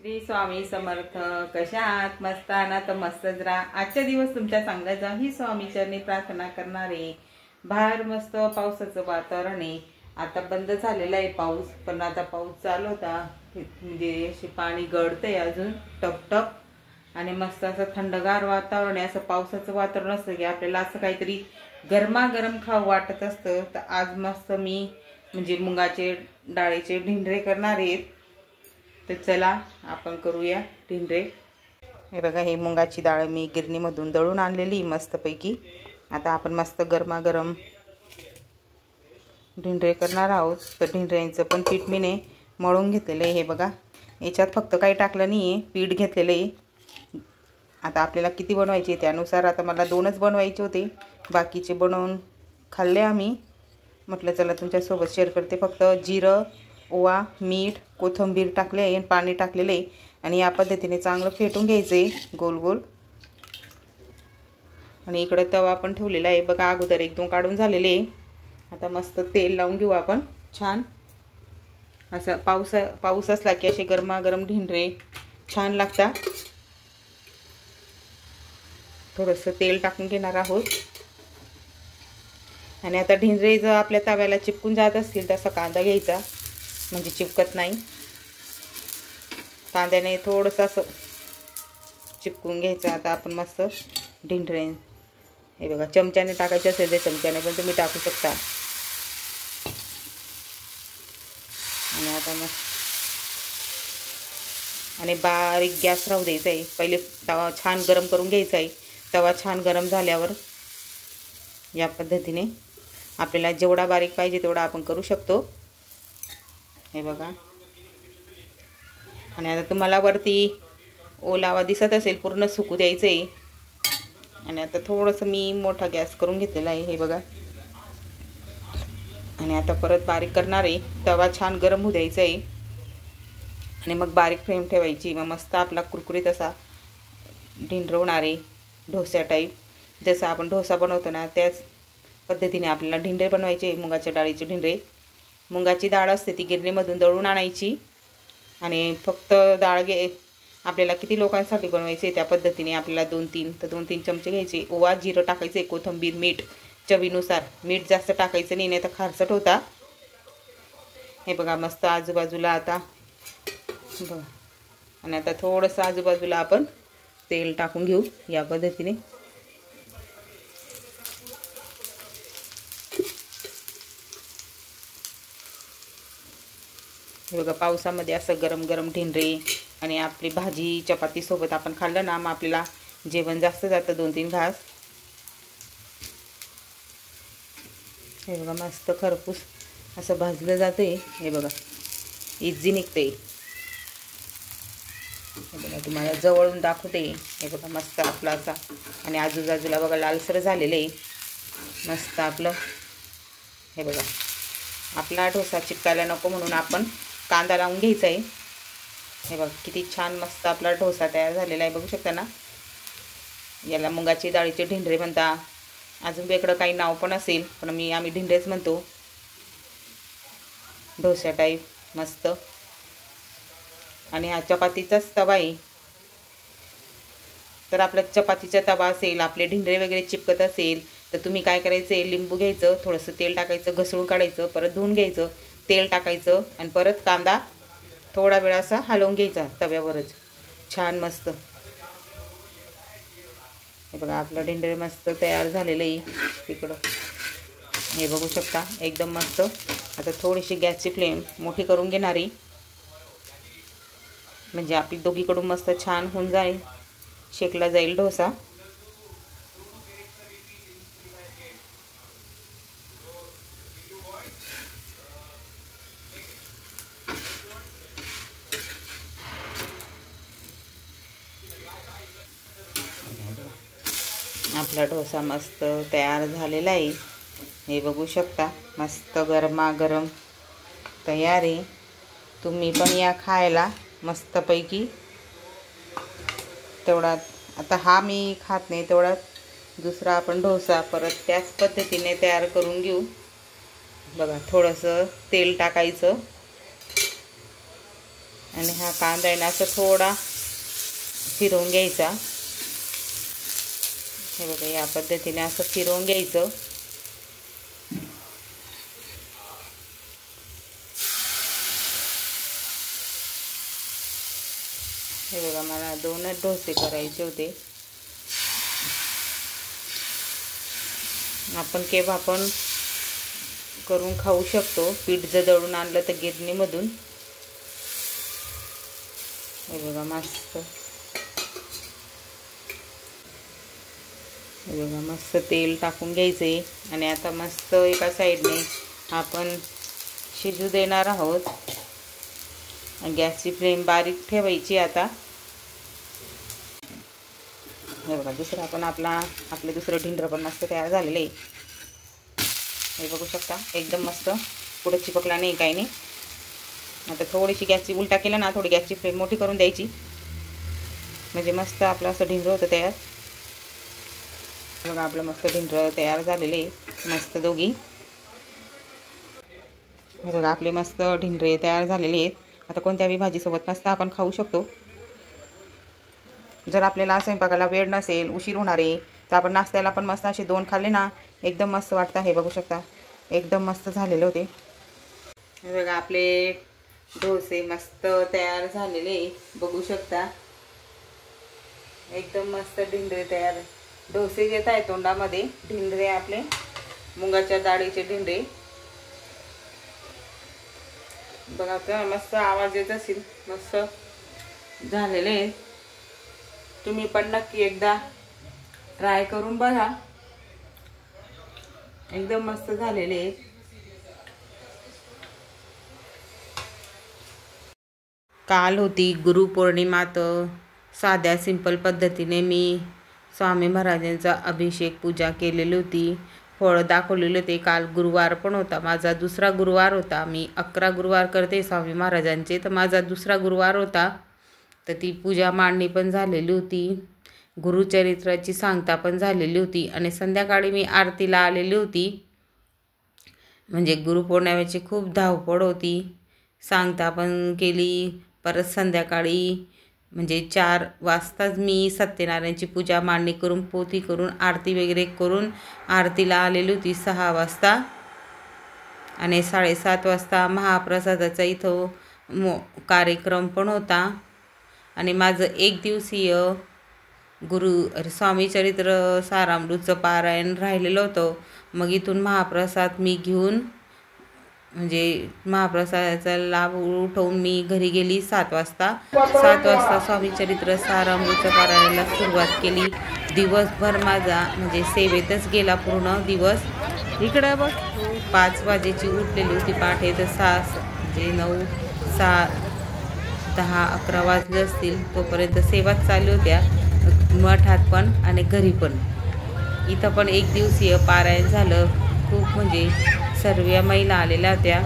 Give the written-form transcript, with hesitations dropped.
श्री स्वामी समर्थ. कशा आहात? मस्त ना? तर मस्तच राहा. आजचा दिवस तुमच्या चांगला ही स्वामी चरणी प्रार्थना करणारे. बाहेर मस्त पावसाचं वातावरण आहे. आता बंद झालेला आहे पाऊस, पण आता पाऊस चालू होता. म्हणजे असे पाणी गळतंय अजून टप आणि मस्त असं थंडगार वातावरण आहे. असं पावसाचं वातावरण असतं की आपल्याला असं काहीतरी गरमागरम खाऊ वाटत असतं. तर आज मस्त मी म्हणजे मुगाचे डाळीचे ढिंडरे करणार आहेत. तर चला आपण करूया ढिंडरे. हे बघा, ही मुगाची डाळ मी गिरणीमधून दळून आणलेली मस्तपैकी. आता आपण मस्त गरमागरम ढिंडरे करणार आहोत. तर ढिंडऱ्यांचं पण पीठ मीने मळून घेतलेलं आहे. हे बघा, याच्यात फक्त काही टाकलं नाही आहे, पीठ घेतलेलं आहे. आता आपल्याला किती बनवायचे त्यानुसार. आता मला 2च बनवायचे होते, बाकीचे बनवून खाल्ले आम्ही. म्हटलं चला तुमच्यासोबत शेअर करते. फक्त जिरं, ओवा, मीठ, कोथिंबीर टाकले आहे, पाणी टाकलेले आणि या पद्धतीने चांगलं फेटून घ्यायचे गोल गोल. आणि इकडे तवा पण ठेवलेला आहे बघा, अगोदर 1-2 काढून झालेले. आता मस्त तेल लावून घेऊ आपण छान. असं पाऊस असला की असे गरमागरम ढिंडरे छान लागतात. थोडंसं तेल टाकून घेणार आहोत. आणि आता ढिंडरे जर आपल्या तव्याला चिपकून जात असतील तसा कांदा घ्यायचा, म्हणजे चिपकत नाही. कांद्याने थोडंसं असं चिपकून घ्यायचं. आता आपण मस्त ढिंडरे, हे बघा, चमच्याने टाकायचे असेल तर चमच्याने पण तुम्ही टाकू शकता. आणि आता मस्त आणि बारीक गॅस राहू द्यायचा आहे. पहिले तवा छान गरम करून घ्यायचा आहे. तवा छान गरम झाल्यावर या पद्धतीने आपल्याला जेवढा बारीक पाहिजे तेवढा आपण करू शकतो. हे बघा. आणि आता तुम्हाला वरती ओलावा दिसत असेल, पूर्ण सुकू द्यायचं आहे. आणि आता थोडंसं मी मोठा गॅस करून घेतलेला आहे. हे बघा. आणि आता परत बारीक करणार आहे. तवा छान गरम होऊ द्यायचा आहे आणि मग बारीक फ्लेम ठेवायची. मग मस्त आपला कुरकुरीत असा ढिंडरं होणार आहे, डोसा टाईप. जसं आपण डोसा बनवतो ना त्याच पद्धतीने आपल्याला ढिंडरे बनवायचे. मुगाच्या डाळीचे ढिंडरे. मुगाची डाळ असते ती गिरणीमधून दळून आणायची आणि फक्त डाळ आपल्याला किती लोकांसाठी बनवायचे त्या पद्धतीने आपल्याला 2-3 चमचे घ्यायचे. ओवा, जिरं टाकायचे, कोथिंबीर, मीठ चवीनुसार. मीठ जास्त टाकायचं नाही तर खारसट होता. हे बघा, मस्त आजूबाजूला आता बघा. आणि आता थोडंसं आजूबाजूला आपण तेल टाकून घेऊ या पद्धतीने. हे बघा, पावसामध्ये असं गरम गरम ढिंडरे आणि आपली भाजी चपाती सोबत आपण खाल्लं ना, मग आपल्याला जेवण जास्त जातं 2-3 घास. हे बघा, मस्त खरपूस असं भाजलं जाते. हे बघा, इझी निघते. हे बघा, तुम्हाला जवळून दाखवते. हे बघा, मस्त आपला असा. आणि आजूबाजूला बघा लालसर झालेलं आहे मस्त आपलं. हे बघा, आपला डोसा चिपकायला नको म्हणून आपण कांदा लावून घ्यायचा आहे. हे बघा, किती छान मस्त आपला डोसा तयार झालेला आहे. बघू शकता ना. याला मुगाची डाळीचे ढिंडरे म्हणता. अजून वेगळं काही नाव पण असेल, पण आम्ही ढिंडरेच म्हणतो. डोसा टाईप मस्त. आणि हा चपातीचाच तवा आहे. तर आपला चपातीचा तवा असेल, आपले ढिंडरे वगैरे चिपकत असेल तर तुम्ही काय करायचं आहे, लिंबू घ्यायचं, थोडंसं तेल टाकायचं, घसळून काढायचं, परत धुवून घ्यायचं, तेल टाकायचं आणि परत कांदा थोडा वेळ असा हलवून घ्यायचा तव्यावरच छान मस्त. हे बघा, आपलं ढिंडरे मस्त तयार झालेलं आहे तिकडं. हे बघू शकता, एकदम मस्त. आता थोडीशी गॅसची फ्लेम मोठी करून घेणारी, म्हणजे आपली दोघीकडून मस्त छान होऊन जाईल, शेकला जाईल डोसा. आपला डोसा मस्त तयार झालेला आहे. हे बघू शकता, मस्त गरमागरम तयार आहे. तुम्ही पण या खायला मस्तपैकी. तेवढा आता हा मी खात नाही, तेवढाच दुसरा आपण डोसा परत त्याच पद्धतीने तयार करून घेऊ. बघा, थोडंसं तेल टाकायचं आणि हा कांदा आहे ना असं थोडा फिरवून घ्यायचा। हे बघा या पद्धतीने असं फिरवून घ्यायचं। हे बघा मला 2च डोसे करायचे होते। आपण केव्हा पण करून खाऊ शकतो, पीठ जर दळून आणलं तर गिरणीमधून। हे बघा मस्त, हे बघा मस्त तेल टाकून घ्यायचे आणि आता मस्त एका साईडने आपण शिजू देणार आहोत। गॅसची फ्लेम बारीक ठेवायची आता। हे बघा दुसरं आपण आपलं दुसरं ढिंडरं पण मस्त तयार झालेलं आहे। हे बघू शकता एकदम मस्त, पुढे चिपकला नाही काही नाही। आता थोडीशी गॅसची उलटा केला ना, थोडी गॅसची फ्लेम मोठी करून द्यायची, म्हणजे मस्त आपलं असं ढिंडरं होतं तयार। बघा आपलं मस्त ढिंडरं तयार झालेलं आहे मस्त दोघी। हे बघा आपले मस्त ढिंडरे तयार झालेले आहेत। आता कोणत्याही भाजीसोबत मस्त आपण खाऊ शकतो। जर आपल्याला स्वयंपाकाला वेळ नसेल, उशीर होणार आहे, तर आपण नाश्त्याला पण मस्त असे 2 खाल्ले ना एकदम मस्त वाटतं। हे बघू शकता एकदम मस्त झालेले होते। हे बघा आपले डोसे मस्त तयार झालेले बघू शकता, एकदम मस्त ढिंडरे तयार। डोसे येत आहे तोंडामध्ये, ढिंडरे आपले मुगाच्या डाळीचे ढिंडरे। बघा तर मस्त आवाज येत असेल, मस्त झालेले। तुम्ही पण नक्की एकदा ट्राय करून बघा, एकदम मस्त झालेले। काल होती गुरुपौर्णिमा, तर साध्या सिंपल पद्धतीने मी स्वामी महाराजांचा अभिषेक पूजा केलेली होती, फळं दाखवलेले होते। काल गुरुवार पण होता, माझा दुसरा गुरुवार होता। मी 11 गुरुवार करते स्वामी महाराजांचे, तर माझा दुसरा गुरुवार होता। तर ती पूजा मांडणी पण झालेली होती, गुरुचरित्राची सांगता पण झालेली होती आणि संध्याकाळी मी आरतीला आलेली होती। म्हणजे गुरुपौर्णिमेची खूप धावपळ होती, सांगता पण केली, परत संध्याकाळी म्हणजे 4 वाजताच मी सत्यनारायणची पूजा मांडणी करून पोथी करून आरती वगैरे करून आरतीला आलेली होती 6 वाजता। आणि 7:30 वाजता महाप्रसादाचा इथं कार्यक्रम पण होता। आणि माझं 1 दिवसीय स्वामी चरित्र सारामृतचं पारायण राहिलेलं होतं। मग इथून महाप्रसाद मी घेऊन म्हणजे महाप्रसादाचा लाभ उठवून मी घरी गेली 7 वाजता। 7 वाजता स्वामी चरित्र सारामृतचं पारायणाला सुरुवात केली। दिवसभर माझा म्हणजे सेवेतच गेला पूर्ण दिवस। इकडं बघ 5 वाजेची उठलेली होती पहाटे, तर 6 म्हणजे 9, 6, 10, 11 वाजले असतील तोपर्यंत सेवाच चालू होत्या, मठात पण आणि घरी पण। इथं पण 1 दिवसीय पारायण झालं, खूप म्हणजे सर्व महिला आलेल्या होत्या।